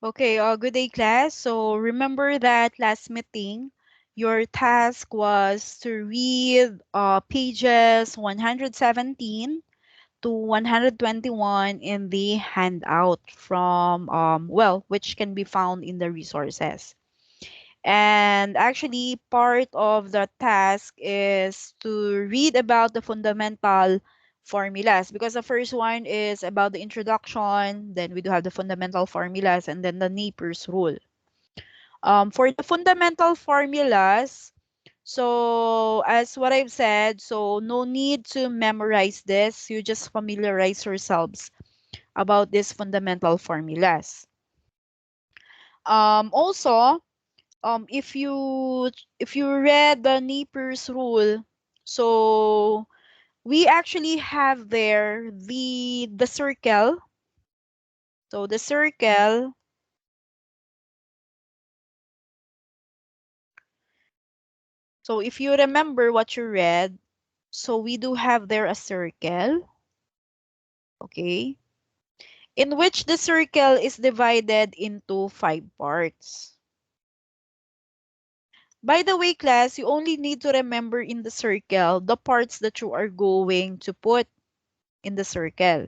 Okay, good day, class. So remember that last meeting, your task was to read pages 117 to 121 in the handout from, which can be found in the resources. And actually, part of the task is to read about the fundamental formulas because the first one is about the introduction, then we do have the fundamental formulas, and then the Napier's rule. For the fundamental formulas, so as what I've said, so no need to memorize this. You just familiarize yourselves about these fundamental formulas. Also, if you read the Napier's rule, so we actually have there the circle. So the circle. So if you remember what you read, so we do have there a circle, okay, in which the circle is divided into 5 parts. By the way, class, you only need to remember in the circle the parts that you are going to put in the circle.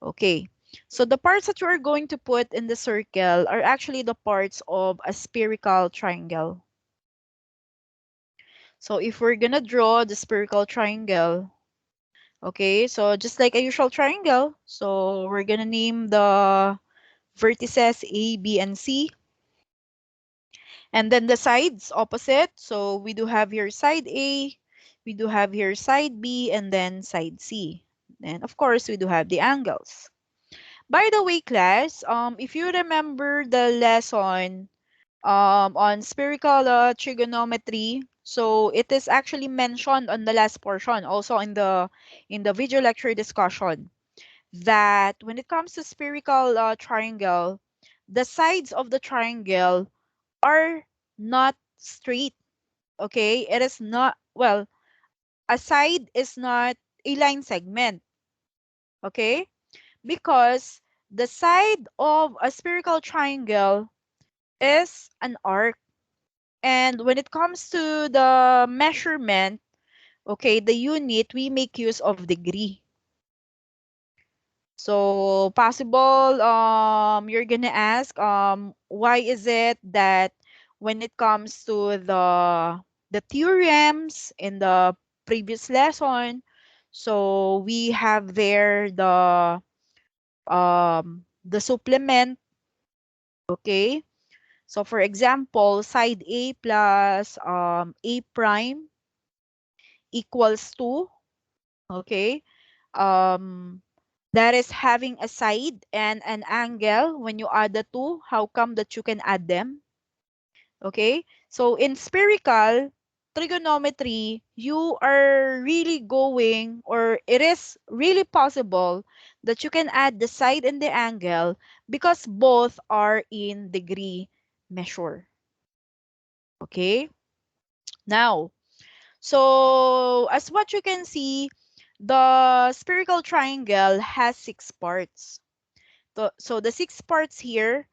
Okay. So the parts that you are going to put in the circle are actually the parts of a spherical triangle. So if we're gonna draw the spherical triangle, okay, so just like a usual triangle, so we're gonna name the vertices A, B, and C. And then the sides opposite. So we do have here side A, we do have here side B, and then side C. And of course, we do have the angles. By the way, class, if you remember the lesson on spherical trigonometry, so it is actually mentioned on the last portion, also in the video lecture discussion, that when it comes to spherical triangle, the sides of the triangle are not straight. Okay, it is not, well, a side is not a line segment. Okay, because the side of a spherical triangle is an arc. And when it comes to the measurement, okay, the unit, we make use of degree. So possible, you're gonna ask, why is it that when it comes to the theorems in the previous lesson, so we have there the supplement, okay? So for example, side A plus A prime equals 2, okay? Um, that is having a side and an angle. When you add the two, how come that you can add them? Okay? So in spherical trigonometry, you are really going, or it is really possible that you can add the side and the angle because both are in degree measure. Okay? Now, so as what you can see, the spherical triangle has 6 parts. So the 6 parts here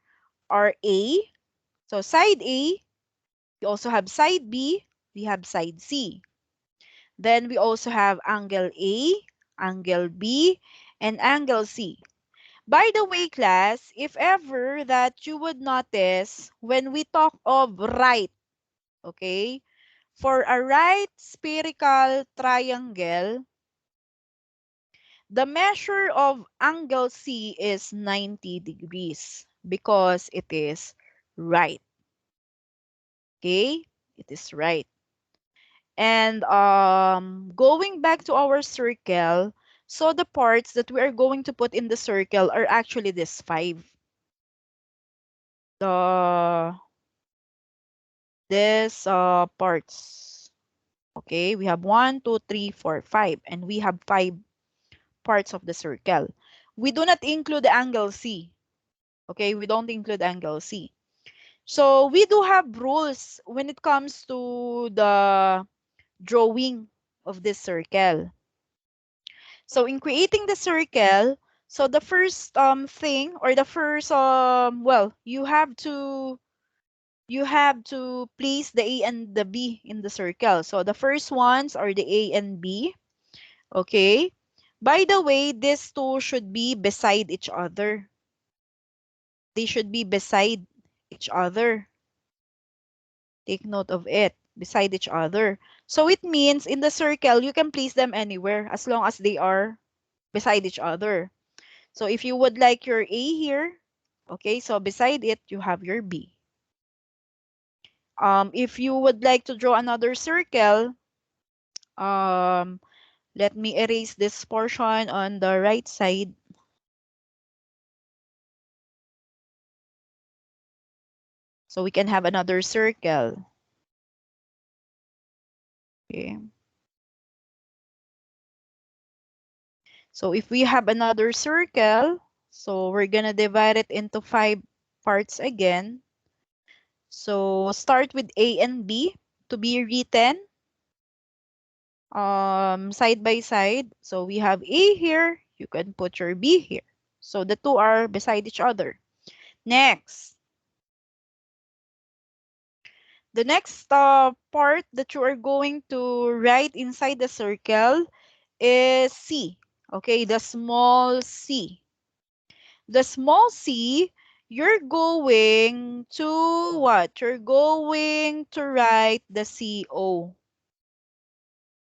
are A. So side A, we also have side B, we have side C. Then we also have angle A, angle B, and angle C. By the way, class, if ever that you would notice when we talk of right, okay, for a right spherical triangle, the measure of angle C is 90 degrees because it is right. Okay? It is right. And going back to our circle, so the parts that we are going to put in the circle are actually this 5. The this parts. Okay, we have 1, 2, 3, 4, 5, and we have 5 parts of the circle. We do not include the angle C. Okay, we don't include angle C. So we do have rules when it comes to the drawing of this circle. So in creating the circle, So the first thing, or the first well, you have to place the A and the B in the circle. So the first ones are the A and B. Okay. By the way, these two should be beside each other. They should be beside each other. Take note of it. Beside each other. So it means in the circle, you can place them anywhere as long as they are beside each other. So if you would like your A here, okay, so beside it, you have your B. If you would like to draw another circle, um, let me erase this portion on the right side. So we can have another circle. Okay. So if we have another circle, so we're gonna divide it into 5 parts again. So start with A and B to be written side by side. So we have A here, you can put your B here. So the two are beside each other. Next, the next part that you are going to write inside the circle is C. Okay, the small c. The small c, you're going to what? You're going to write the CO.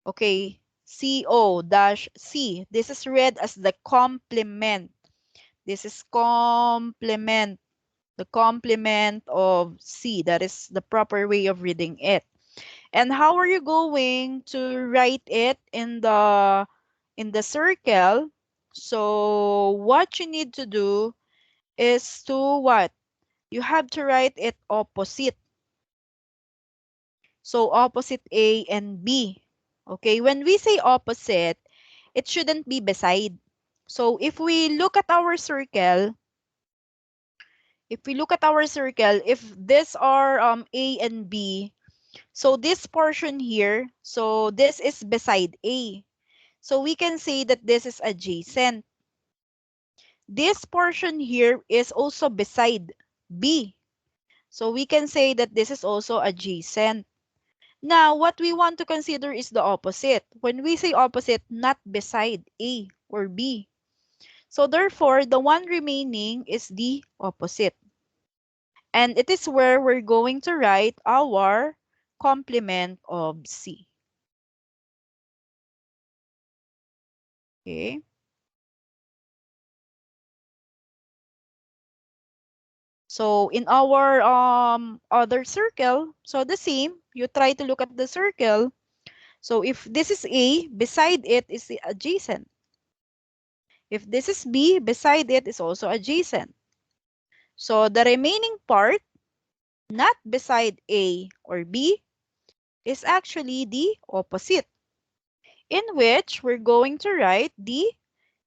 Okay, CO dash C. This is read as the complement. This is complement. The complement of C. That is the proper way of reading it. And how are you going to write it in the circle? So what you need to do is to what? You have to write it opposite. So opposite A and B. Okay, when we say opposite, it shouldn't be beside. So if we look at our circle, if these are A and B, so this portion here, so this is beside A. So we can say that this is adjacent. This portion here is also beside B. So we can say that this is also adjacent. Now, what we want to consider is the opposite. When we say opposite, not beside A or B. So therefore, the one remaining is the opposite. And it is where we're going to write our complement of C. Okay. So in our other circle, so the same, you try to look at the circle. So if this is A, beside it is the adjacent. If this is B, beside it is also adjacent. So the remaining part, not beside A or B, is actually the opposite, in which we're going to write the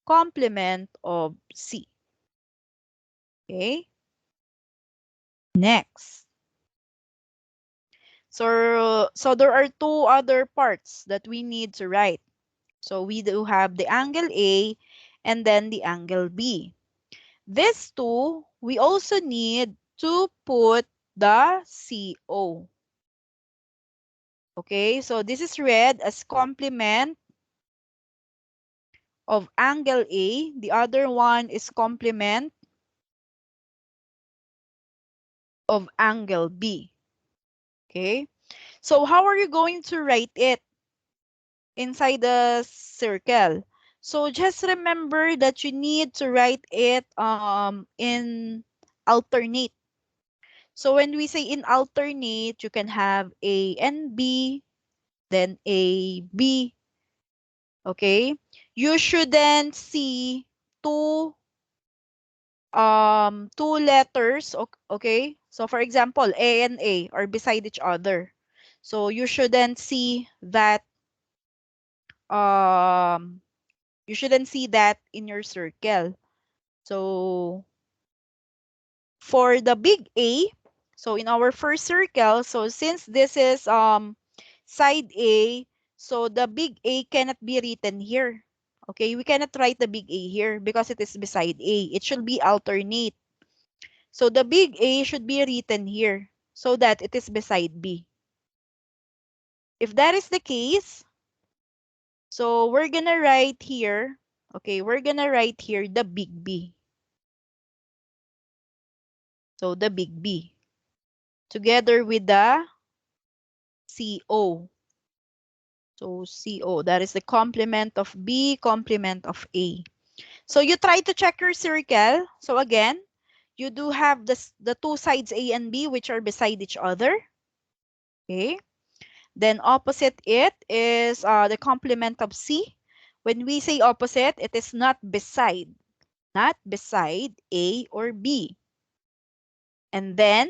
complement of C. Okay, next. So there are two other parts that we need to write. So we do have the angle A and then the angle B. These two, we also need to put the CO. Okay, so this is read as complement of angle A. The other one is complement of angle B. Okay, so how are you going to write it inside the circle? So just remember that you need to write it in alternate. So when we say in alternate, you can have A and B, then A, B. Okay, you shouldn't see two two letters. Okay, so for example, A and A are beside each other, so you shouldn't see that um in your circle. So for the big A, so in our first circle, so since this is side A, so the big A cannot be written here. Okay, we cannot write the big A here because it is beside A. It should be alternate. So the big A should be written here so that it is beside B. If that is the case, so we're gonna write here, okay, we're gonna write here the big B. So the big B together with the CO. So CO, that is the complement of B, complement of A. So you try to check your circle. So again, you do have the two sides A and B which are beside each other. Okay. Then opposite it is the complement of C. When we say opposite, it is not beside A or B. And then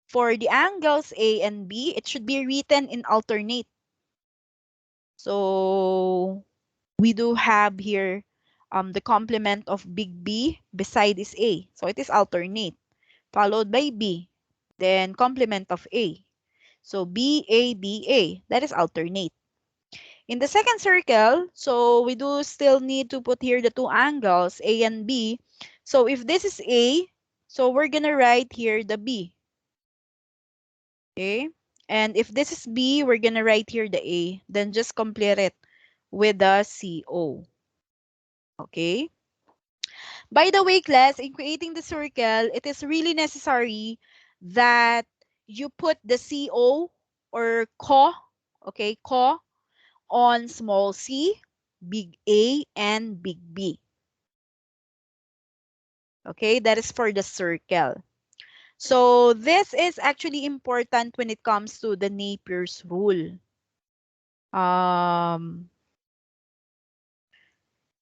for the angles A and B, it should be written in alternate. So we do have here the complement of big B beside is A. So it is alternate, followed by B, then complement of A. So B, A, B, A. That is alternate. In the second circle, so we do still need to put here the two angles, A and B. So if this is A, so we're going to write here the B. Okay? And if this is B, we're going to write here the A. Then just complete it with the CO. Okay? By the way, class, in creating the circle, it is really necessary that you put the CO or CO, okay, CO on small c, big A, and big B. Okay, that is for the circle. So this is actually important when it comes to the Napier's rule. Um,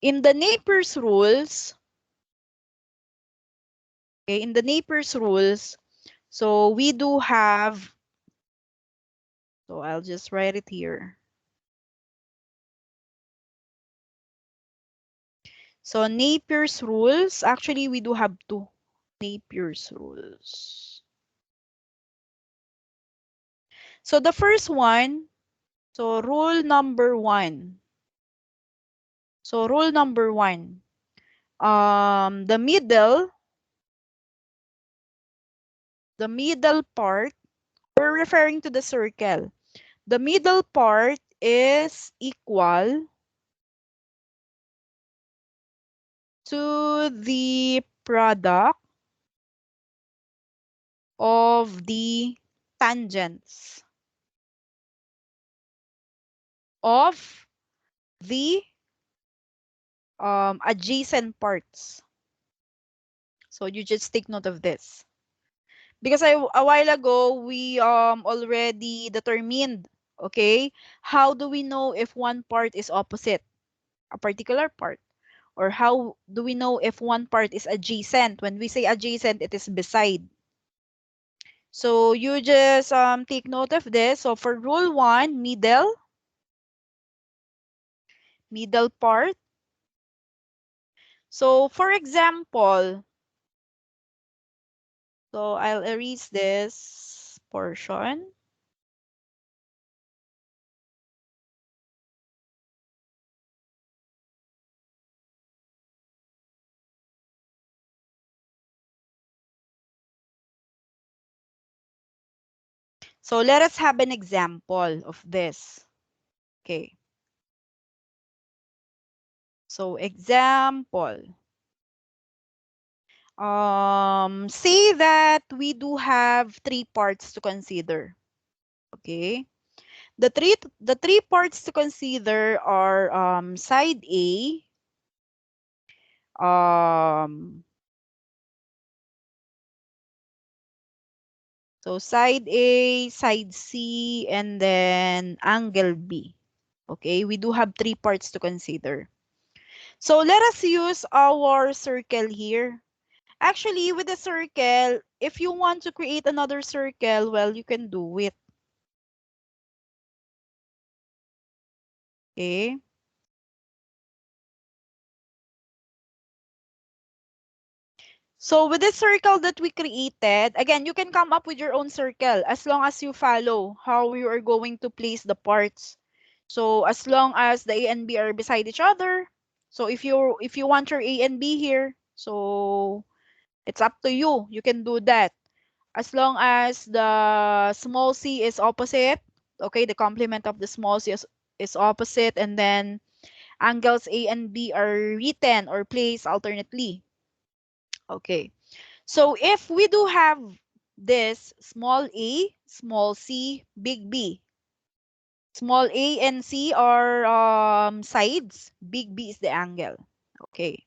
in the Napier's rules, okay, in the Napier's rules, so we do have, so I'll just write it here. So Napier's rules, actually we do have two Napier's rules. So the first one, so rule number one. So rule number one, the middle part, we're referring to the circle. The middle part is equal to the product of the tangents of the adjacent parts. So you just take note of this. Because a while ago, we already determined, okay, how do we know if one part is opposite a particular part? Or how do we know if one part is adjacent? When we say adjacent, it is beside. So you just take note of this. So for rule one, middle part. So for example, so I'll erase this portion. So let us have an example of this. Okay. So example. Say that we do have three parts to consider. Okay. The three parts to consider are side A, um, so side A, side C, and then angle B. Okay, we do have three parts to consider. So let us use our circle here. Actually, with the circle, if you want to create another circle, well, you can do it. Okay. So with this circle that we created, again, you can come up with your own circle as long as you follow how you are going to place the parts. So as long as the A and B are beside each other, so if you want your A and B here, so it's up to you. You can do that. As long as the small c is opposite, okay, the complement of the small c is opposite, and then angles A and B are written or placed alternately. Okay. So if we do have this small a, small c, big B, small a and c are sides, big B is the angle. Okay.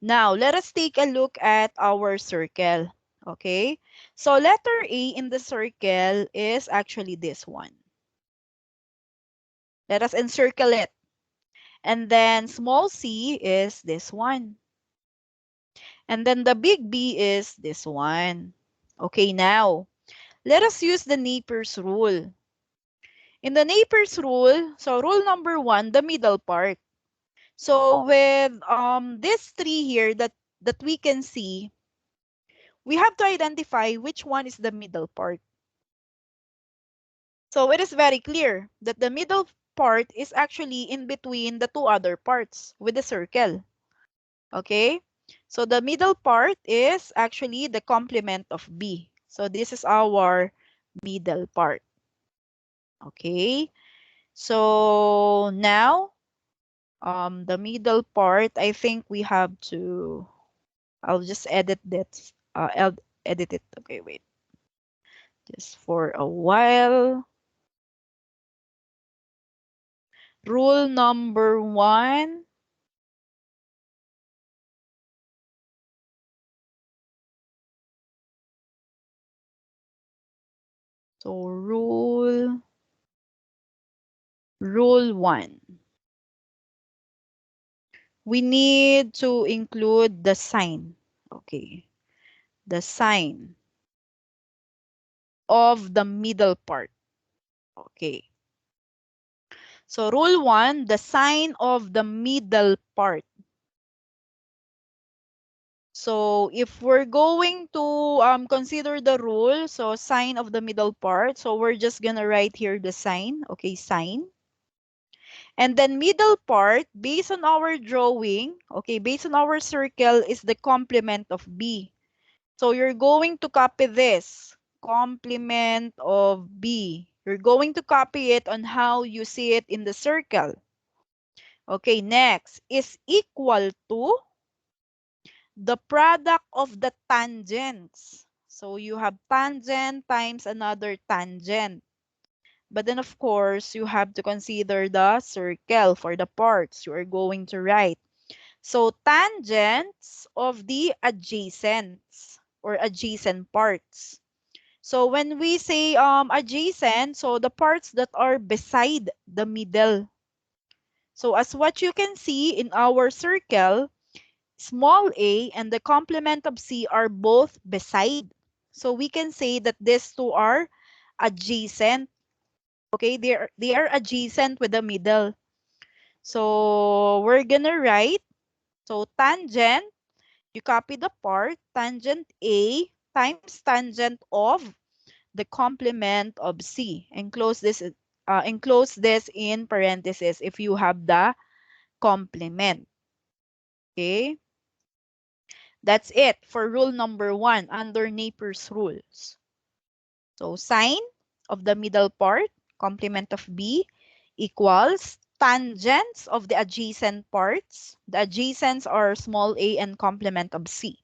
Now, let us take a look at our circle. Okay. So letter A in the circle is actually this one. Let us encircle it. And then small c is this one. And then the big B is this one. Okay, now, let us use the Napier's rule. In the Napier's rule, so rule number one, the middle part. So with this three here that we can see, we have to identify which one is the middle part. So it is very clear that the middle part is actually in between the two other parts with the circle. Okay? So the middle part is actually the complement of B. So this is our middle part. Okay? So now, the middle part, I think we have to, I'll just edit that. I'll edit it. Okay, wait. Just for a while. Rule number one. So rule one. We need to include the sign. Okay. The sign of the middle part. Okay. So rule one, the sign of the middle part. So if we're going to consider the rule, so sign of the middle part, so we're just gonna write here the sign, okay, sign. And then middle part, based on our drawing, okay, based on our circle, is the complement of B. So you're going to copy this, complement of B. You're going to copy it on how you see it in the circle. Okay, next is equal to the product of the tangents. So you have tangent times another tangent. But then, of course, you have to consider the circle for the parts you are going to write. So tangents of the adjacents or adjacent parts. So when we say adjacent, so the parts that are beside the middle. So as what you can see in our circle, small a and the complement of C are both beside. So we can say that these two are adjacent. Okay, they are adjacent with the middle. So we're gonna write, so tangent, you copy the part, tangent A times tangent of the complement of C. Enclose this in parentheses if you have the complement. Okay? That's it for rule number one under Napier's rules. So sine of the middle part, complement of B, equals tangents of the adjacent parts. The adjacents are small a and complement of C.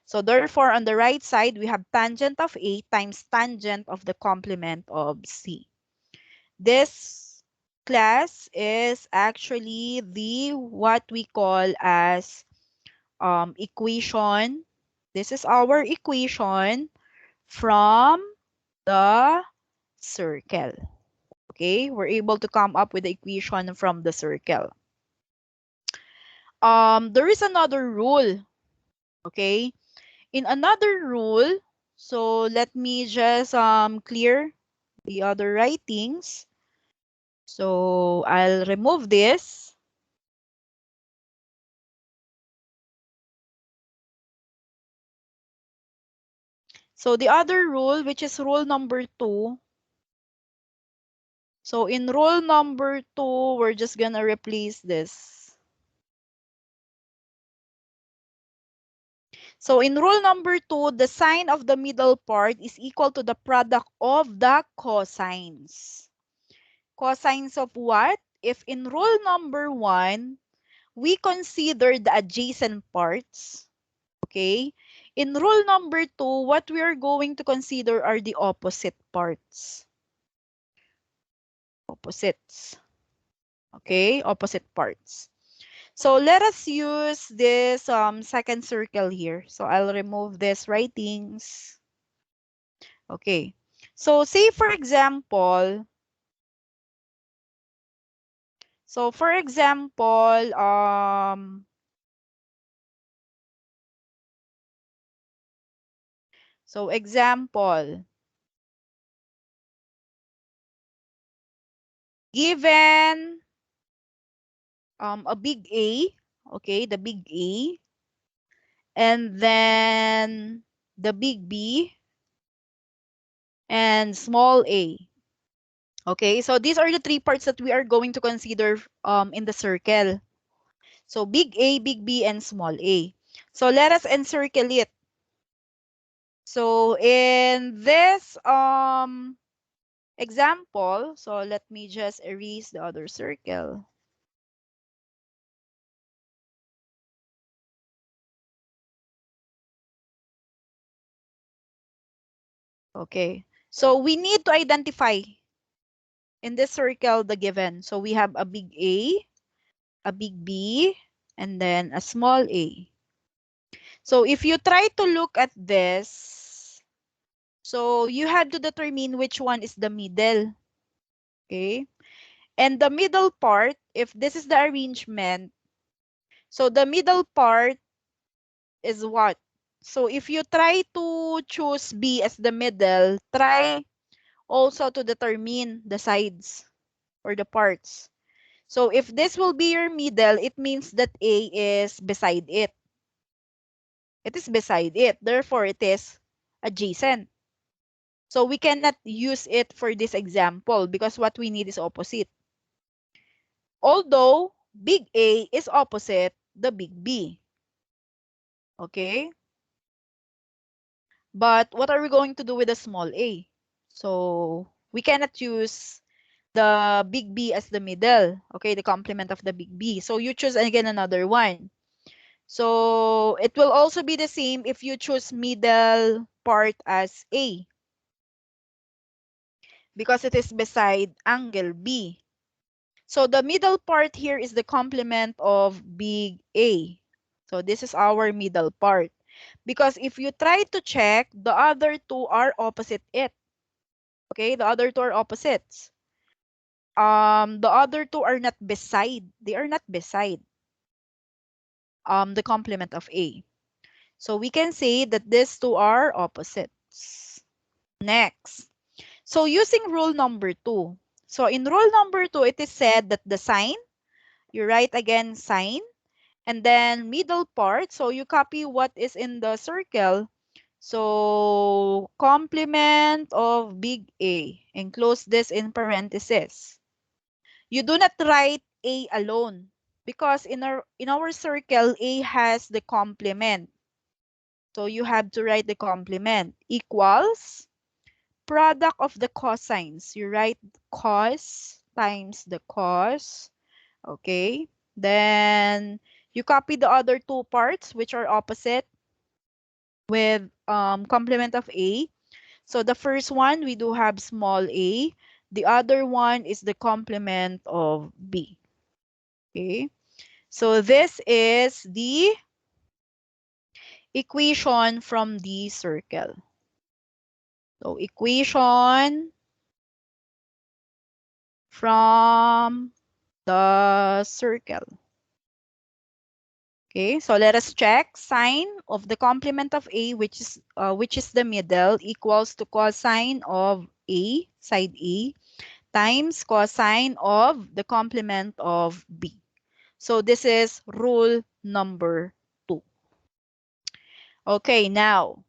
So therefore, on the right side, we have tangent of A times tangent of the complement of C. This class is actually the what we call as equation. This is our equation from the circle. Okay, we're able to come up with the equation from the circle. There is another rule. Okay, in another rule, so let me just clear the other writings. So I'll remove this. So the other rule, which is rule number two, So in rule number 2, we're just gonna replace this. So in rule number 2, the sine of the middle part is equal to the product of the cosines. Cosines of what? If in rule number 1, we consider the adjacent parts, okay? In rule number 2, what we are going to consider are the opposite parts. Opposites. Okay, opposite parts. So let us use this second circle here. So I'll remove these writings. Okay. So say for example, so example, given a big A, okay, the big A, and then the big B and small a. Okay, so these are the three parts that we are going to consider in the circle. So big A, big B, and small a. So let us encircle it. So in this example, so let me just erase the other circle. Okay, so we need to identify in this circle the given. So we have a big A, big B, and then a small a. So if you try to look at this, so you have to determine which one is the middle. Okay. And the middle part, if this is the arrangement, so the middle part is what? So if you try to choose B as the middle, try also to determine the sides or the parts. So if this will be your middle, it means that A is beside it. It is beside it. Therefore, it is adjacent. So we cannot use it for this example because what we need is opposite. Although big A is opposite the big B. Okay? But what are we going to do with the small a? So we cannot use the big B as the middle. Okay, the complement of the big B. So you choose again another one. So it will also be the same if you choose middle part as A because it is beside angle B. So the middle part here is the complement of big A. So this is our middle part. Because if you try to check, the other two are opposite it. Okay, the other two are opposites. The other two are not beside. They are not beside the complement of A. So we can say that these two are opposites. Next. So using rule number 2. So in rule number 2, it is said that the sign, you write again sign, and then middle part, so you copy what is in the circle. So complement of big A, enclose this in parentheses. You do not write A alone because in our circle, A has the complement. So you have to write the complement equals product of the cosines. You write cos times the cos. Okay. Then you copy the other two parts which are opposite with complement of A. So the first one, we do have small a. The other one is the complement of B. Okay. So this is the equation from the circle. So equation from the circle. Okay, so let us check. Sine of the complement of A, which is the middle, equals to cosine of A, side A, times cosine of the complement of B. So this is rule number 2. Okay, now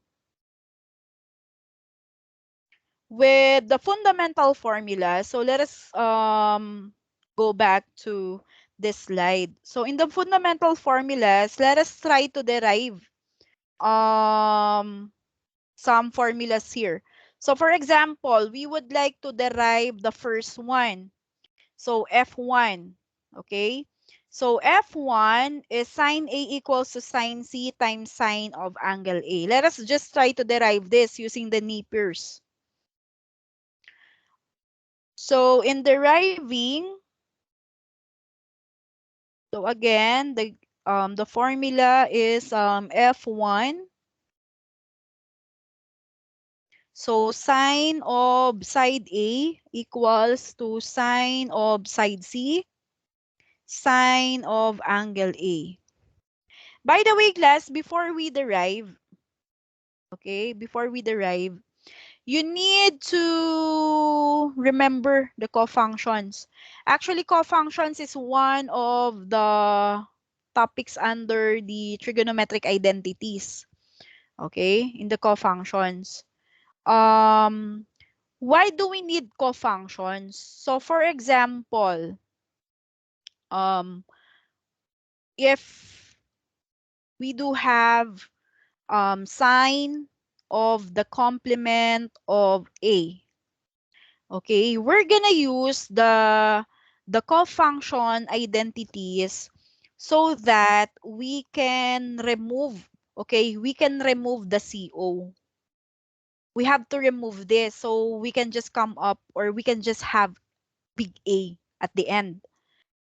with the fundamental formula, so let us go back to this slide. So in the fundamental formulas, let us try to derive um some formulas here. So for example, we would like to derive the first one. So F1, okay? So F1 is sine A equals to sine C times sine of angle A. Let us just try to derive this using the Napier's. So in deriving, so again, the formula is F1. So sine of side A equals to sine of side C, sine of angle A. By the way, class, before we derive, okay, before we derive, you need to remember the cofunctions. Actually, cofunctions is one of the topics under the trigonometric identities, okay, in the cofunctions. Um, why do we need cofunctions? So for example, um, if we do have sine of the complement of A, okay, we're gonna use the cofunction identities so that we can remove, okay, we can remove the CO. We have to remove this so we can just come up, or we can just have big A at the end.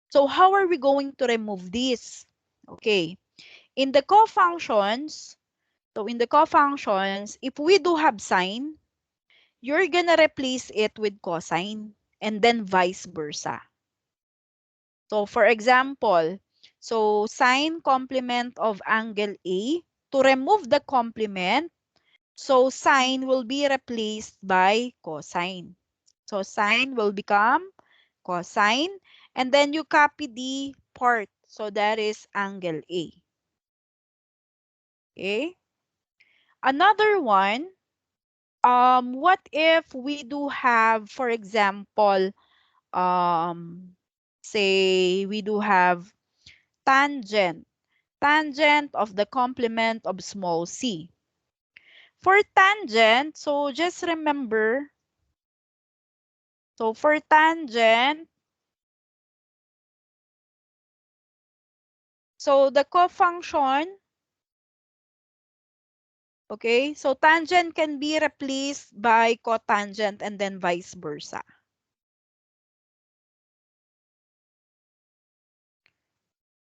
So how are we going to remove this? Okay, in the cofunctions, so in the cofunctions, if we do have sine, you're gonna replace it with cosine and then vice versa. So for example, so sine complement of angle A, to remove the complement, so sine will be replaced by cosine. So sine will become cosine, and then you copy the part. So that is angle A. Okay. Another one, what if we do have, for example, um, say we do have tangent, tangent of the complement of small c. For tangent, so just remember, so for tangent, so the cofunction, okay, so tangent can be replaced by cotangent and then vice versa.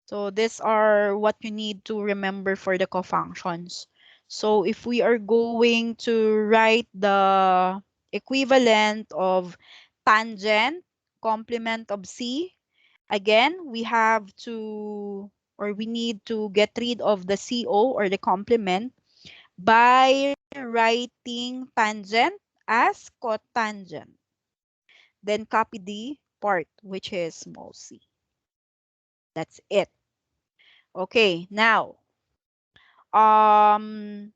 So these are what you need to remember for the cofunctions. So if we are going to write the equivalent of tangent, complement of C, again, we have to, or we need to get rid of the CO or the complement by writing tangent as cotangent. Then copy the part, which is small c. That's it. Okay, now, um,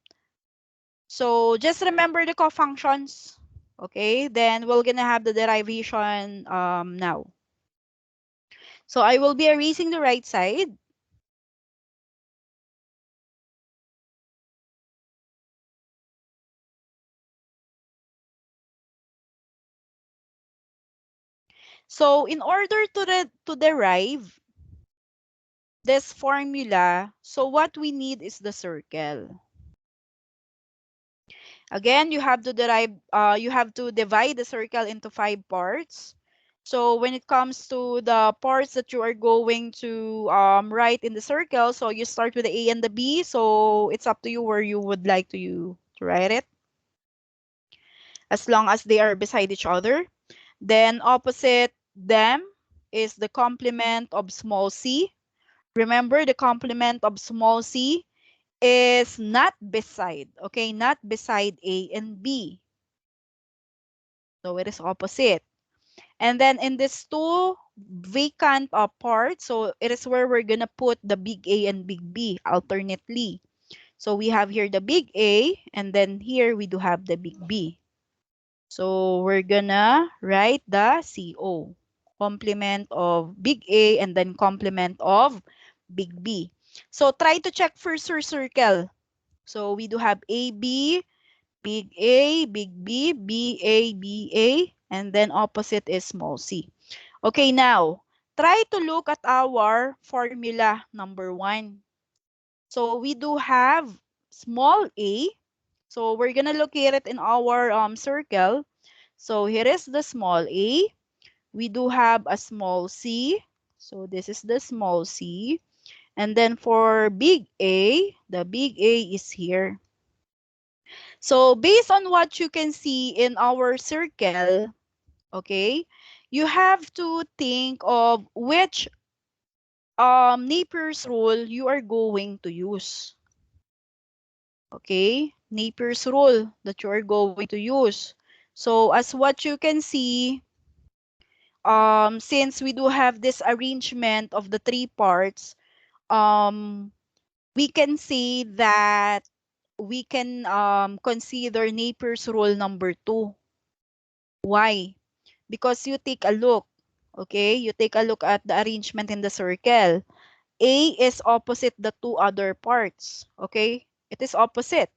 so just remember the cofunctions. Okay, then we're gonna have the derivation now. So I will be erasing the right side. So in order to derive this formula, so what we need is the circle. Again, you have to divide the circle into 5 parts. So when it comes to the parts that you are going to write in the circle, so you start with the A and the B. So it's up to you where you would like to write it, as long as they are beside each other. Then opposite them is the complement of small c. Remember, the complement of small c is not beside, okay, not beside A and B. So it is opposite. And then in this two vacant parts, so it is where we're gonna put the big A and big B alternately. So we have here the big A, and then here we do have the big B. So we're gonna write the CO. Complement of big A and then complement of big B. So try to check first your circle. So we do have AB, big A, big B, BA, BA, and then opposite is small c. Okay, now, try to look at our formula number 1. So we do have small a. So we're gonna locate it in our circle. So here is the small a. We do have a small c. So this is the small c. And then for big A, the big A is here. So based on what you can see in our circle, okay, you have to think of which Napier's rule you are going to use. Okay, Napier's rule that you are going to use. So as what you can see, since we do have this arrangement of the 3 parts, um, we can say that we can consider Napier's rule number 2. Why? Because you take a look, okay? You take a look at the arrangement in the circle. A is opposite the 2 other parts, okay? It is opposite.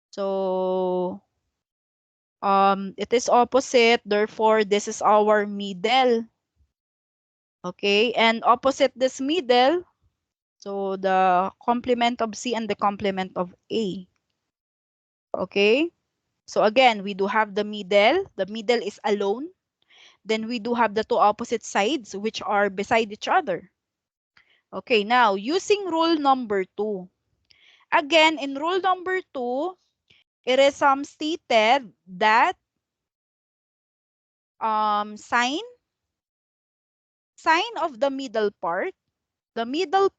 So, it is opposite, therefore, this is our middle, okay? And opposite this middle, so the complement of C and the complement of A, okay? So again, we do have the middle. The middle is alone. Then we do have the 2 opposite sides, which are beside each other. Okay, now using rule number 2. Again, in rule number 2, it is stated that sign of the middle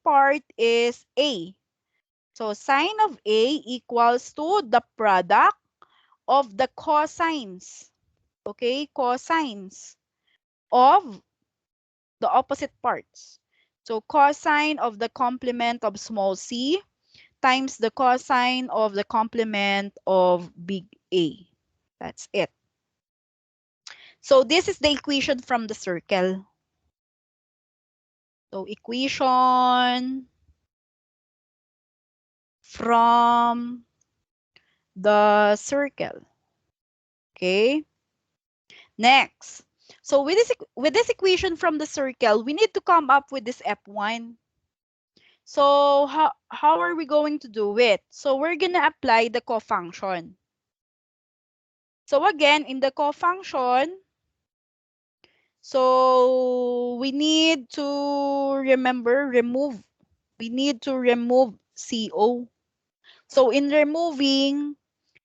part is A. So sign of A equals to the product of the cosines. Okay, cosines of the opposite parts. So cosine of the complement of small c times the cosine of the complement of big A. That's it. So this is the equation from the circle. So equation from the circle. Okay. Next. So with this equation from the circle, we need to come up with this F1. So how are we going to do it? So we're going to apply the cofunction. So again, in the cofunction, so we need to we need to remove CO. So in removing,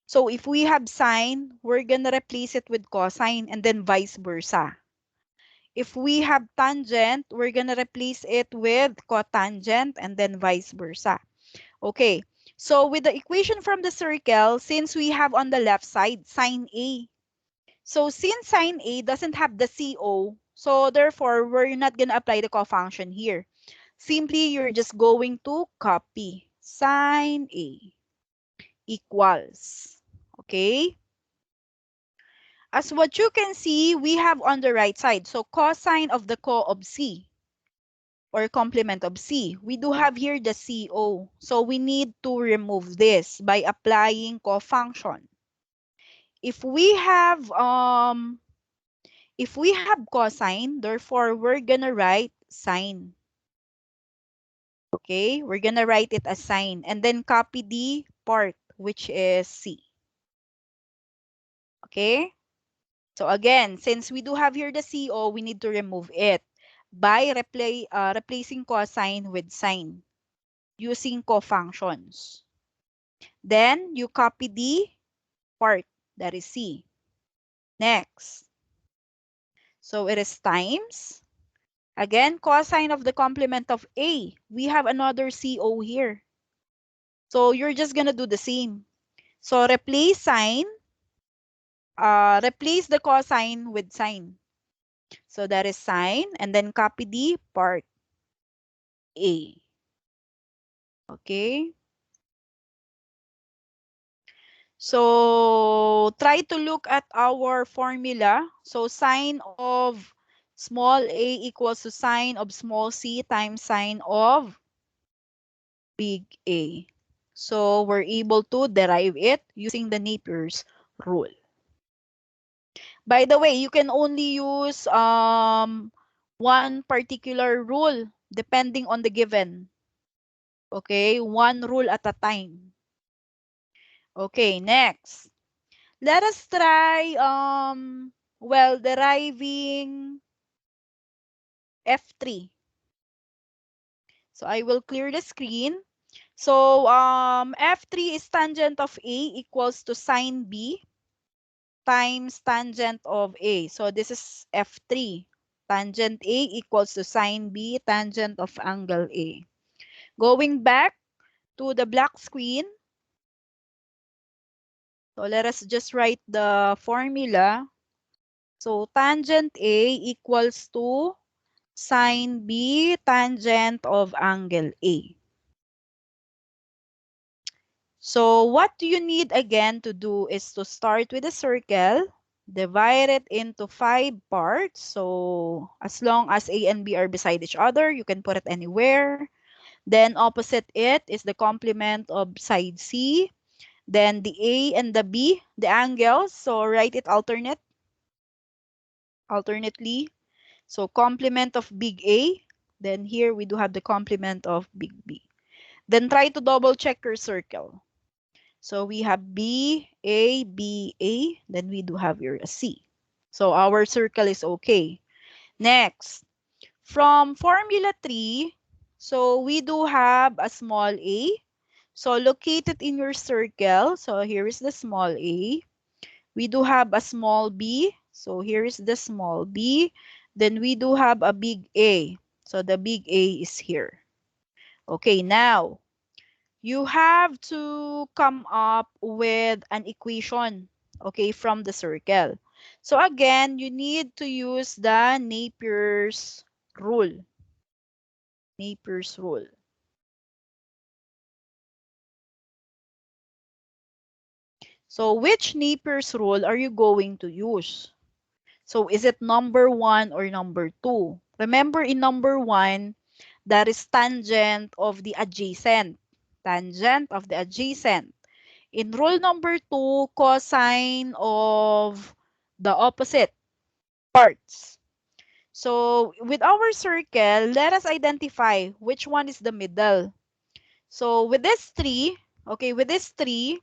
so if we have sine, we're going to replace it with cosine and then vice versa. If we have tangent, we're going to replace it with cotangent and then vice versa. Okay, so with the equation from the circle, since we have on the left side sine A, so since sine A doesn't have the CO, so therefore we're not going to apply the cofunction here. Simply, you're just going to copy sine A equals, okay? As what you can see, we have on the right side, so cosine of the co of C or complement of C. We do have here the CO. So we need to remove this by applying cofunction. If we have cosine, therefore we're gonna write sine. Okay, we're gonna write it as sine and then copy the part which is C. Okay, so again, since we do have here the CO, we need to remove it by replacing cosine with sine using cofunctions. Then you copy the part that is C. Next, so it is times. Again, cosine of the complement of A. We have another CO here. So you're just gonna do the same. So replace sine, replace the cosine with sine. So that is sine and then copy the part A. Okay. So So try to look at our formula. So sine of small a equals to sine of small c times sine of big A. So we're able to derive it using the Napier's rule. By the way, you can only use one particular rule depending on the given. Okay, one rule at a time. Okay, next. Let us try deriving F3. So I will clear the screen. So F3 is tangent of A equals to sine B times tangent of A. So this is F3. Tangent A equals to sine B tangent of angle A. Going back to the black screen. So let us just write the formula. So tangent A equals to sine B tangent of angle A. So what you need again to do is to start with a circle, divide it into 5 parts. So as long as A and B are beside each other, you can put it anywhere. Then opposite it is the complement of side C. Then the A and the B, the angles. So write it alternately. So complement of big A. Then here we do have the complement of big B. Then try to double check your circle. So we have B, A, B, A. Then we do have your C. So our circle is okay. Next, from formula 3, so we do have a small a. So locate it in your circle. So here is the small a. We do have a small b. So here is the small b. Then we do have a big A. So the big A is here. Okay, now you have to come up with an equation, okay, from the circle. So again, you need to use the Napier's rule. Napier's rule. So which Napier's rule are you going to use? So is it number 1 or number 2? Remember in number 1, that is tangent of the adjacent. Tangent of the adjacent. In rule number 2, cosine of the opposite parts. So with our circle, let us identify which one is the middle. So with this 3, okay, with this 3,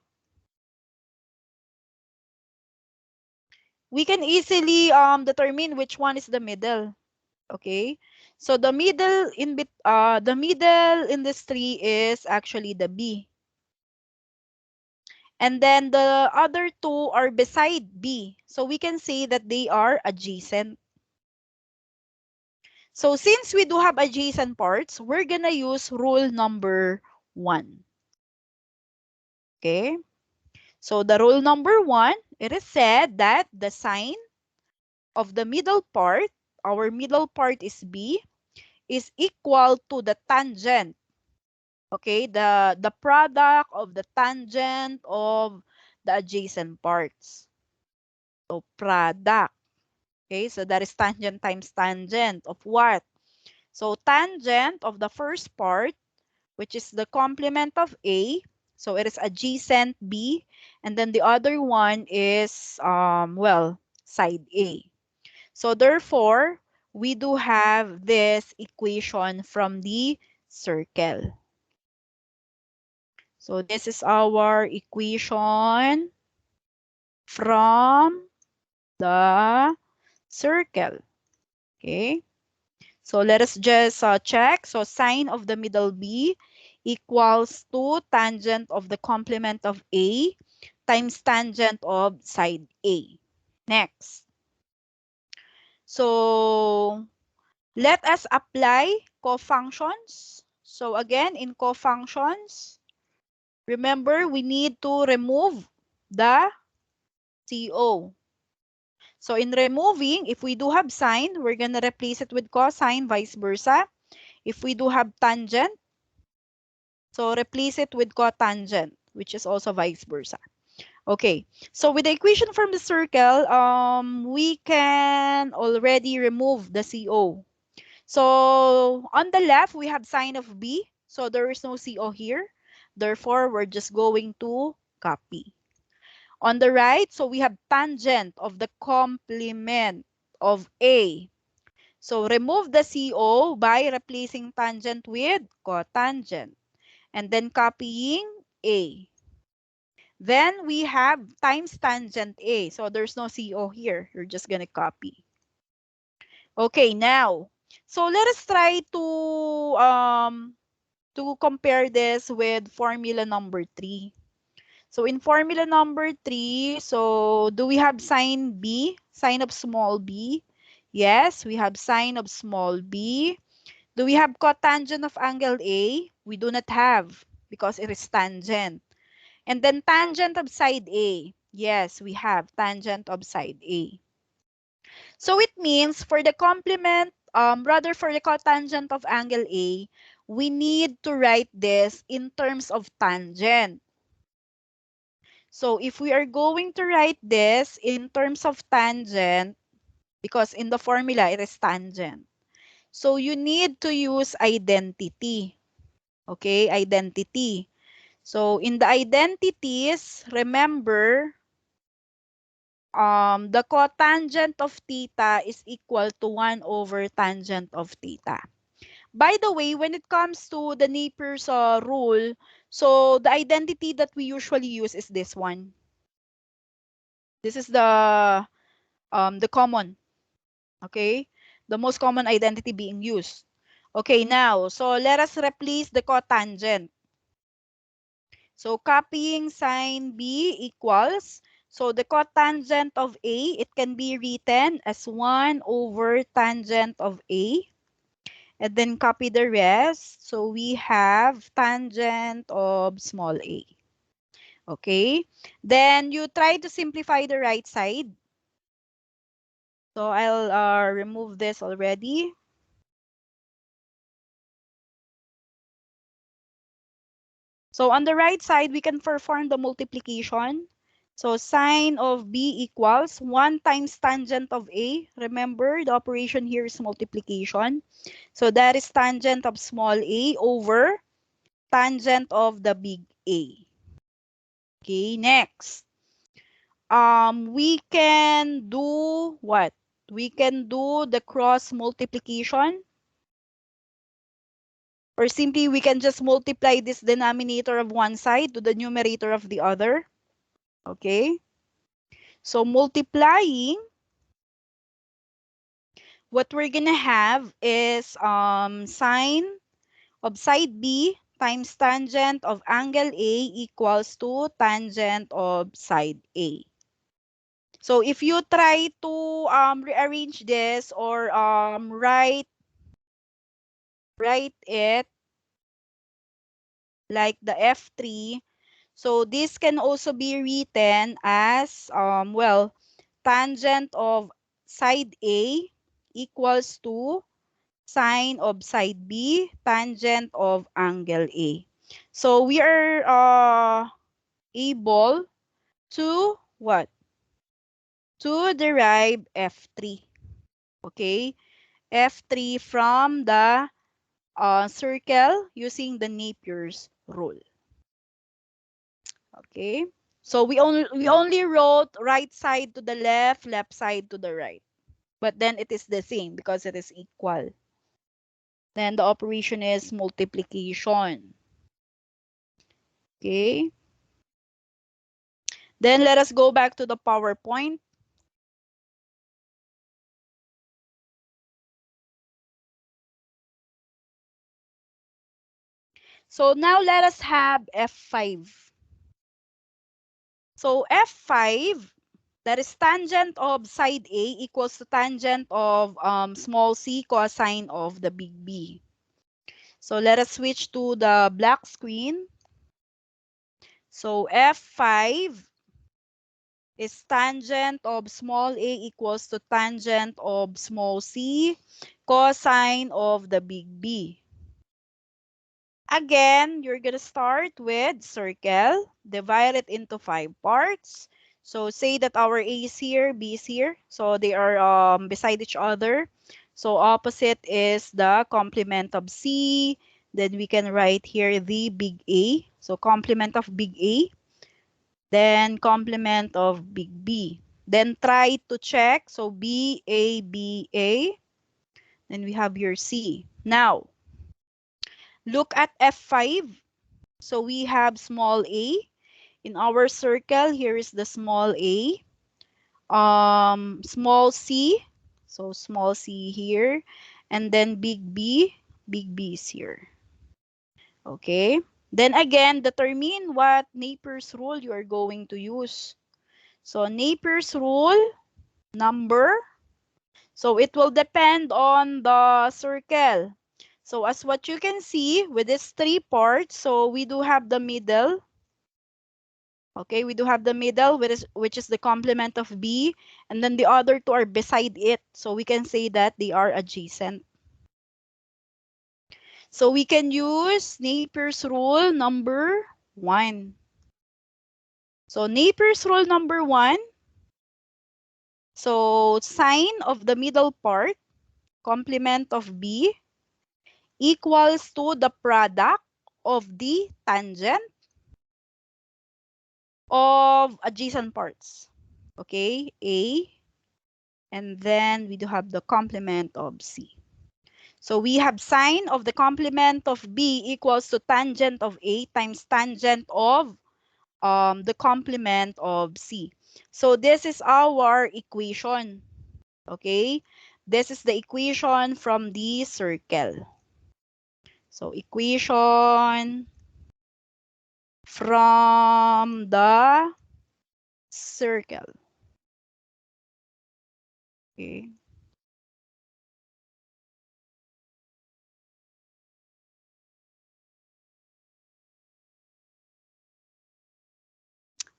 we can easily determine which one is the middle. Okay, so the middle in this 3 is actually the B. And then the other 2 are beside B. So we can say that they are adjacent. So since we do have adjacent parts, we're gonna use rule number 1. Okay? So the rule number 1, it is said that the sine of the middle part, our middle part is B, is equal to the tangent. Okay? The product of the tangent of the adjacent parts. So product. Okay? So that is tangent times tangent of what? So tangent of the first part, which is the complement of A. So it is adjacent B. And then the other one is, side A. So therefore, we do have this equation from the circle. So this is our equation from the circle. Okay. So let us just check. So sine of the middle B equals to tangent of the complement of A times tangent of side A. Next. So let us apply cofunctions. So again, in cofunctions, remember we need to remove the CO. So in removing, if we do have sine, we're going to replace it with cosine, vice versa. If we do have tangent, so replace it with cotangent, which is also vice versa. Okay, so with the equation from the circle, we can already remove the CO. So on the left, we have sine of B. So there is no CO here. Therefore, we're just going to copy. On the right, so we have tangent of the complement of A. So remove the CO by replacing tangent with cotangent and then copying A. Then we have times tangent A. So there's no CO here. You're just going to copy. Okay, now, so let us try to compare this with formula number 3. So in formula number 3, so do we have sine B, sine of small b? Yes, we have sine of small b. Do we have cotangent of angle A? We do not have because it is tangent. And then tangent of side A. Yes, we have tangent of side A. So it means for the complement, rather for the cotangent of angle A, we need to write this in terms of tangent. So if we are going to write this in terms of tangent, because in the formula it is tangent. So you need to use identity. Okay, identity. So in the identities, remember, the cotangent of theta is equal to 1 over tangent of theta. By the way, when it comes to the Napier's rule, so the identity that we usually use is this one. This is the common, okay? The most common identity being used. Okay, now, so let us replace the cotangent. So copying sine B equals, so the cotangent of A, it can be written as 1 over tangent of A. And then copy the rest. So we have tangent of small a. Okay. Then you try to simplify the right side. So I'll remove this already. So on the right side, we can perform the multiplication. So sine of B equals 1 times tangent of A. Remember, the operation here is multiplication. So that is tangent of small a over tangent of the big A. Okay, next. We can do what? We can do the cross multiplication. Or simply we can just multiply this denominator of one side to the numerator of the other. Okay. So multiplying, what we're gonna have is sine of side B times tangent of angle A equals to tangent of side A. So if you try to rearrange this or write it like the F3, so this can also be written as well, tangent of side A equals to sine of side B tangent of angle A. So we are able to what? To derive F3. Okay? F3 from the circle using the Napier's rule. Okay? So we only wrote right side to the left, left side to the right. But then it is the same because it is equal. Then the operation is multiplication. Okay? Then let us go back to the PowerPoint. So now let us have F5. So F5, that is tangent of side A equals to tangent of small c cosine of the big B. So let us switch to the black screen. So F5 is tangent of small a equals to tangent of small c cosine of the big B. Again, you're going to start with circle, divide it into 5 parts. So say that our A is here, B is here. So they are beside each other. So opposite is the complement of C. Then we can write here the big A. So complement of big A. Then complement of big B. Then try to check. So B, A, B, A. Then we have your C. Now, look at F5. So we have small a. In our circle, here is the small a. Small c. So small c here. And then big B is here. Okay. Then again, determine what Napier's rule you are going to use. So Napier's rule, number. So it will depend on the circle. So as what you can see with these 3 parts, so we do have the middle. Okay, we do have the middle, which is the complement of B, and then the other 2 are beside it. So we can say that they are adjacent. So we can use Napier's rule number 1. So Napier's rule number 1, so sine of the middle part, complement of B, equals to the product of the tangent of adjacent parts. Okay, A, and then we do have the complement of C. So we have sine of the complement of B equals to tangent of A times tangent of the complement of C. So this is our equation. Okay, this is the equation from the circle. So equation from the circle. Okay.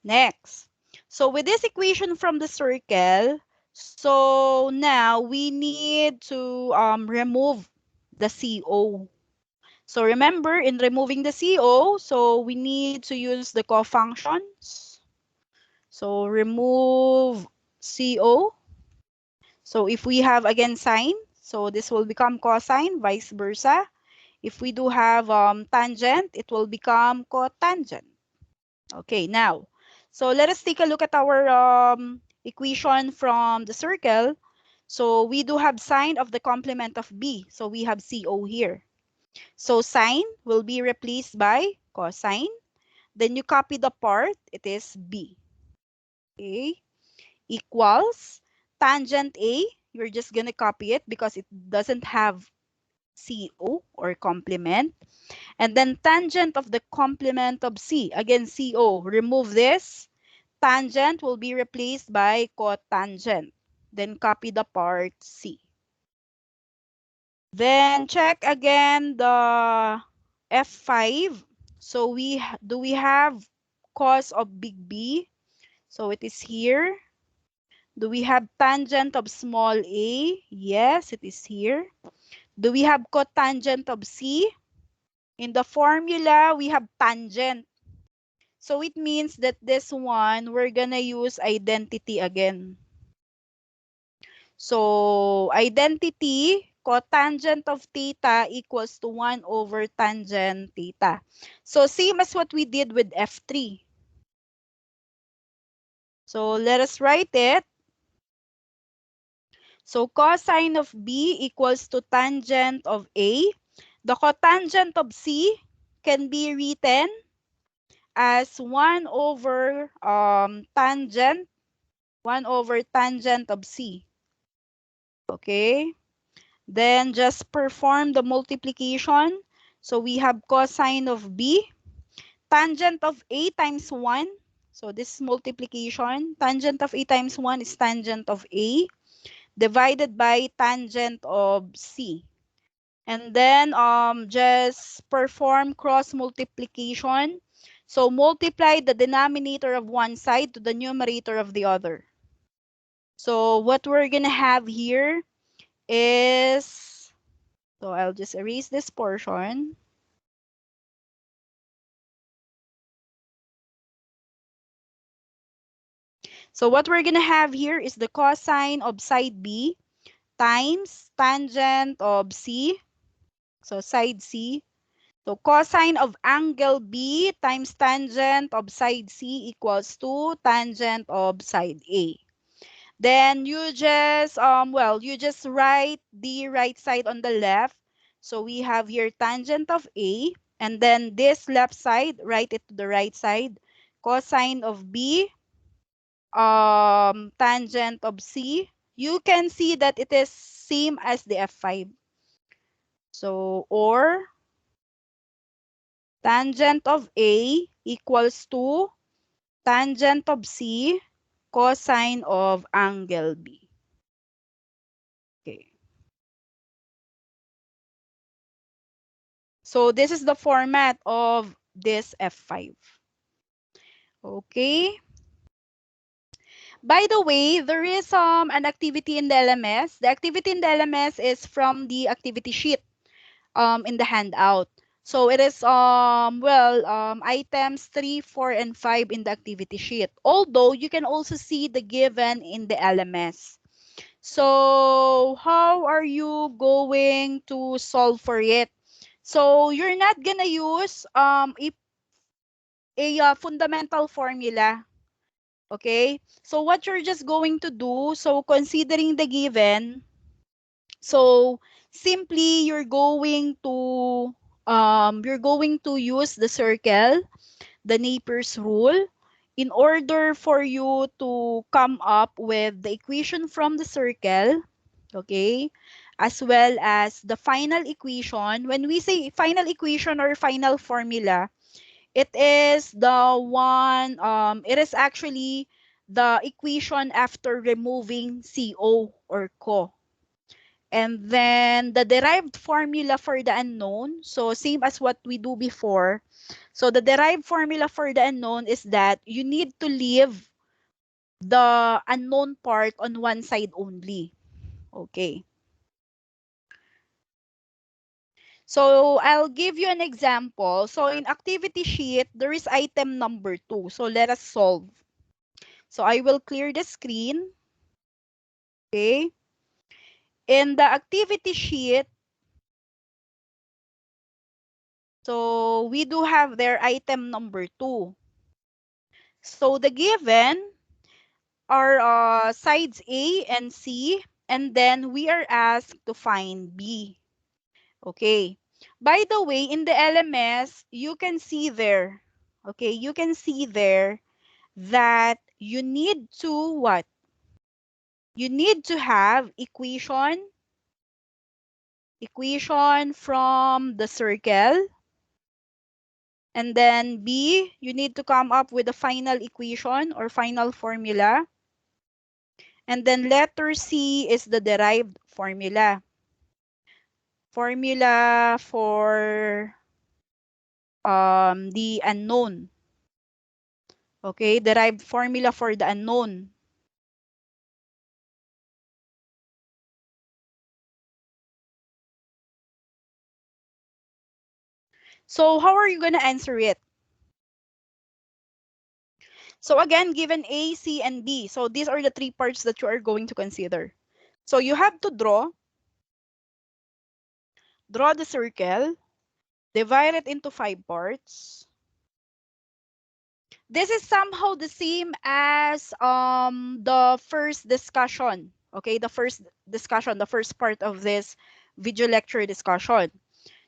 Next. So with this equation from the circle, so now we need to remove the CO. So remember, in removing the CO, so we need to use the cofunctions. So remove CO. So if we have again sine, so this will become cosine, vice versa. If we do have tangent, it will become cotangent. Okay, now, so let us take a look at our equation from the circle. So we do have sine of the complement of B. So we have CO here. So sine will be replaced by cosine. Then you copy the part, it is B. Okay, equals tangent A. You're just going to copy it because it doesn't have CO or complement. And then tangent of the complement of C. Again, CO. Remove this. Tangent will be replaced by cotangent. Then copy the part C. Then check again the F5. So we have cos of big B? So it is here. Do we have tangent of small a? Yes, it is here. Do we have cotangent of C? In the formula, we have tangent. So it means that this one, we're gonna use identity again. So identity, cotangent of theta equals to 1 over tangent theta. So same as what we did with F3. So let us write it. So cosine of B equals to tangent of A. The cotangent of C can be written as 1 over tangent, 1 over tangent of C. Okay? Then just perform the multiplication. So we have cosine of B, tangent of A times 1. So this is multiplication. Tangent of A times 1 is tangent of A divided by tangent of C. And then just perform cross multiplication. So multiply the denominator of one side to the numerator of the other. So what we're going to have here is, so I'll just erase this portion. So what we're going to have here is the cosine of side B times tangent of C. So side C. So cosine of angle B times tangent of side C equals to tangent of side A. Then you just you just write the right side on the left. So we have here tangent of A, and then this left side, write it to the right side. Cosine of B, tangent of C. You can see that it is same as the F5. So or tangent of A equals to tangent of C cosine of angle B. Okay. So this is the format of this F5. Okay. By the way, there is an activity in the LMS. The activity in the LMS is from the activity sheet in the handout. So it is items 3, 4, and 5 in the activity sheet. Although you can also see the given in the LMS. So how are you going to solve for it? So you're not gonna use a fundamental formula. Okay? So what you're just going to do, so considering the given, so simply you're going to use the circle, the Napier's rule, in order for you to come up with the equation from the circle, okay? As well as the final equation. When we say final equation or final formula, it is the one, it is actually the equation after removing CO or CO. And then the derived formula for the unknown, so same as what we do before. So the derived formula for the unknown is that you need to leave the unknown part on one side only. Okay. So I'll give you an example. So in activity sheet, there is item number 2. So let us solve. So I will clear the screen. Okay. In the activity sheet, so we do have their item number 2. So the given are sides A and C, and then we are asked to find B. Okay. By the way, in the LMS, you can see there, okay, you can see there that you need to what? You need to have equation from the circle, and then B, you need to come up with a final equation or final formula. And then letter C is the derived formula. Formula for the unknown. Okay, derived formula for the unknown. So how are you going to answer it? So again, given A, C, and B. So these are the three parts that you are going to consider. So you have to draw the circle, divide it into 5 parts. This is somehow the same as the first discussion. Okay, the first discussion, the first part of this video lecture discussion.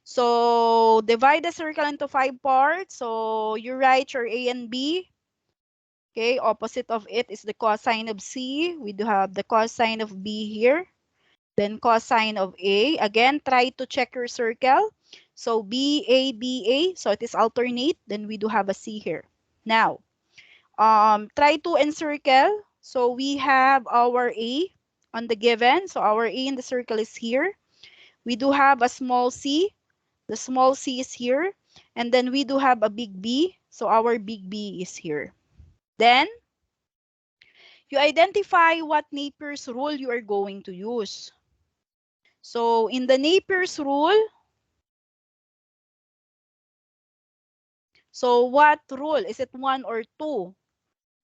So divide the circle into 5 parts. So you write your A and B. Okay, opposite of it is the cosine of C. We do have the cosine of B here. Then cosine of A. Again, try to check your circle. So B, A, B, A. So it is alternate. Then we do have a C here. Now, try to encircle. So we have our A on the given. So our A in the circle is here. We do have a small c. The small c is here. And then we do have a big B. So our big B is here. Then you identify what Napier's rule you are going to use. So in the Napier's rule, so what rule? Is it 1 or 2?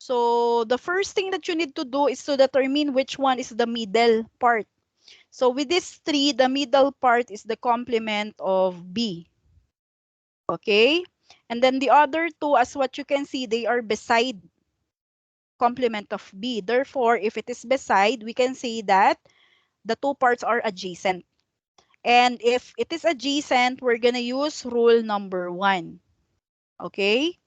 So the first thing that you need to do is to determine which one is the middle part. So with this 3, the middle part is the complement of B. Okay? And then the other two, as what you can see, they are beside complement of B. Therefore, if it is beside, we can say that the two parts are adjacent. And if it is adjacent, we're going to use rule number 1. Okay?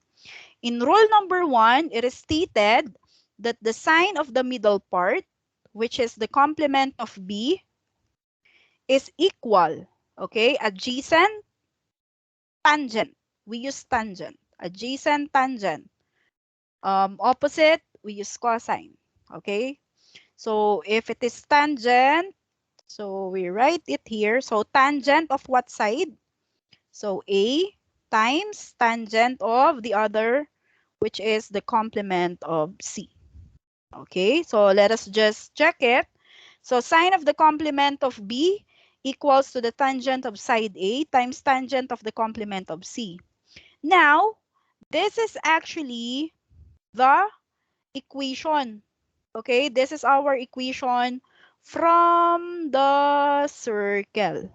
In rule number 1, it is stated that the sign of the middle part, which is the complement of B, is equal. Okay? Adjacent, tangent. We use tangent. Adjacent, tangent. Opposite, we use cosine. Okay? So if it is tangent, so we write it here. So tangent of what side? So A times tangent of the other, which is the complement of C. Okay, so let us just check it. So sine of the complement of B equals to the tangent of side A times tangent of the complement of C. Now, this is actually the equation. Okay, this is our equation from the circle.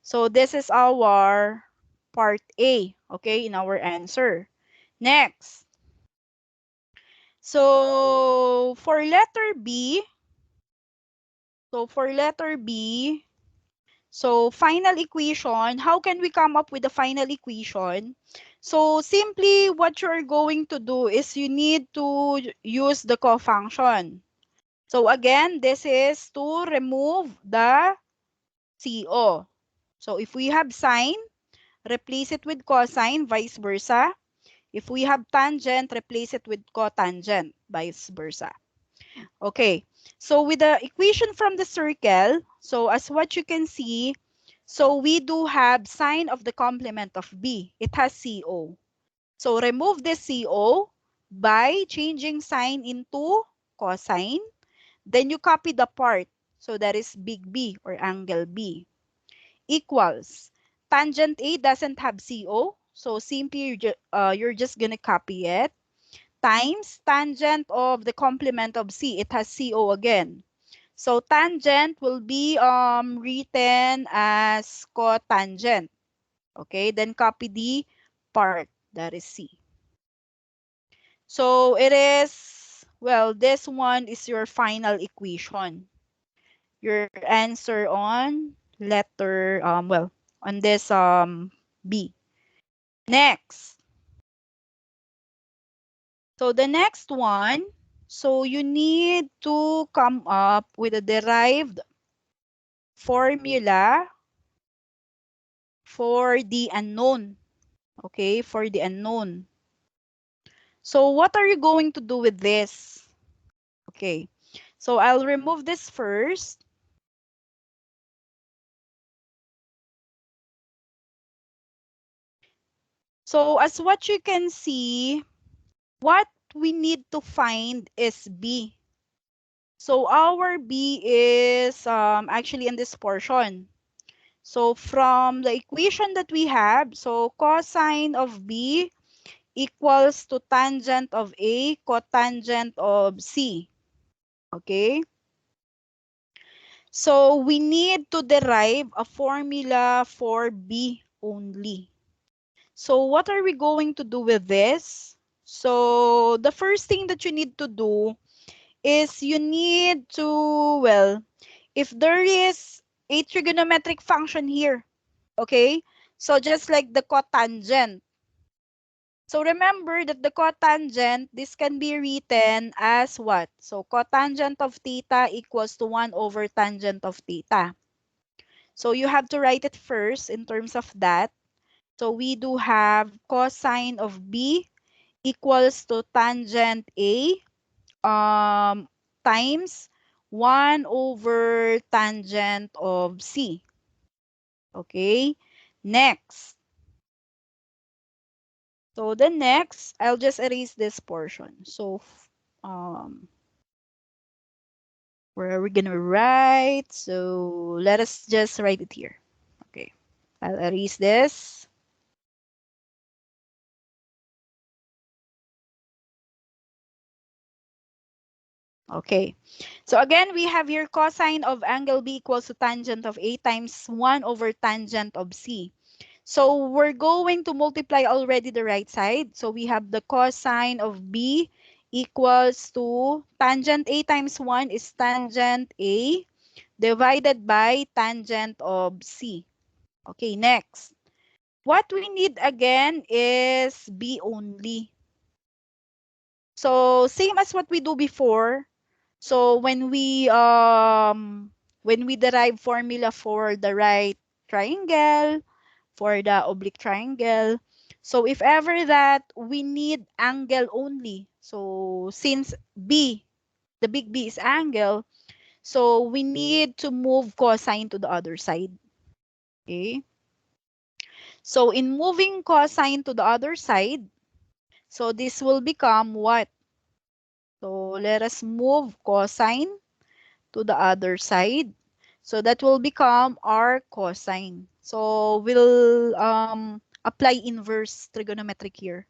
So this is our part A, okay, in our answer. Next. So for letter B, so final equation, how can we come up with the final equation? So simply what you're going to do is you need to use the cofunction. So again, this is to remove the CO. So if we have sine, replace it with cosine, vice versa. If we have tangent, replace it with cotangent, vice versa. Okay, so with the equation from the circle, so as what you can see, so we do have sine of the complement of B. It has CO. So remove this CO by changing sine into cosine. Then you copy the part. So that is big B or angle B. Equals. Tangent A doesn't have CO. So simply you're just going to copy it. Times tangent of the complement of C. It has CO again. So tangent will be written as cotangent. Okay, then copy the part. That is C. So it is, well, this one is your final equation. Your answer on letter, on this B. Next. So the next one, so you need to come up with a derived formula for the unknown. Okay, for the unknown. So what are you going to do with this? Okay, so I'll remove this first. So as what you can see, what we need to find is B. So our B is actually in this portion. So from the equation that we have, so cosine of B equals to tangent of A cotangent of C. Okay? So we need to derive a formula for B only. So what are we going to do with this? So the first thing that you need to do is you need to, well, if there is a trigonometric function here, okay? So just like the cotangent. So remember that the cotangent, this can be written as what? So cotangent of theta equals to 1 over tangent of theta. So you have to write it first in terms of that. So we do have cosine of B equals to tangent A times 1 over tangent of C. Okay, next. So the next, I'll just erase this portion. So where are we gonna write? So let us just write it here. Okay, I'll erase this. Okay. So again, we have here cosine of angle B equals to tangent of A times 1 over tangent of C. So we're going to multiply already the right side. So we have the cosine of B equals to tangent A times 1 is tangent A divided by tangent of C. Okay, next. What we need again is B only. So same as what we do before. So when we derive formula for the right triangle, for the oblique triangle, so if ever that we need angle only, so since B, the big B is angle, so we need to move cosine to the other side. Okay. So in moving cosine to the other side, so this will become what? So let us move cosine to the other side. So that will become our cosine. So we'll apply inverse trigonometric here.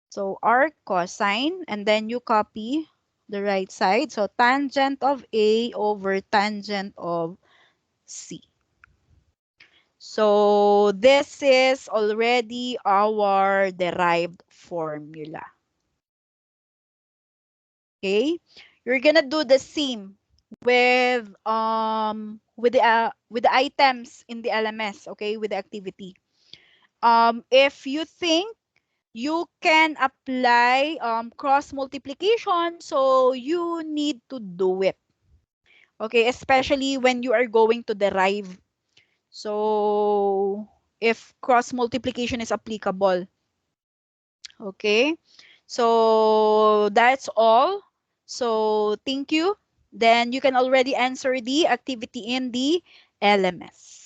So our cosine, and then you copy the right side. So tangent of A over tangent of C. So this is already our derived formula. Okay? You're gonna do the same with the items in the LMS, okay, with the activity. If you think you can apply cross multiplication, so you need to do it. Okay, especially when you are going to derive. So if cross multiplication is applicable. Okay. So that's all. So thank you. Then you can already answer the activity in the LMS.